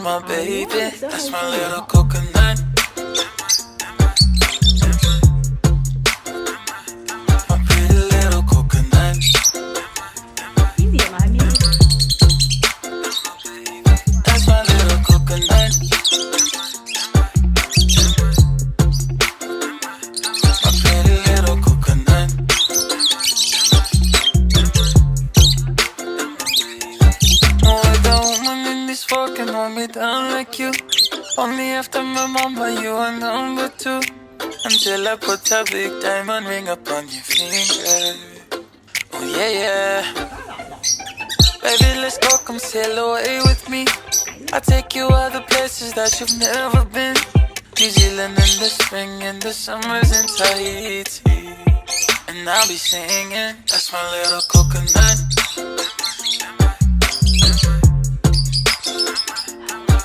My baby, that's my little coconut. My pretty little coconut. That's my little coconut. My pretty little coconut. No other woman in this world can hold me down like you. Only after my mama, you are number two. Until I put a big diamond ring up on your finger. Oh yeah, yeah. Baby, let's go, come sail away with me. I'll take you other places that you've never been. New Zealand in the spring, and the summers in Tahiti. And I'll be singing, that's my little coconut.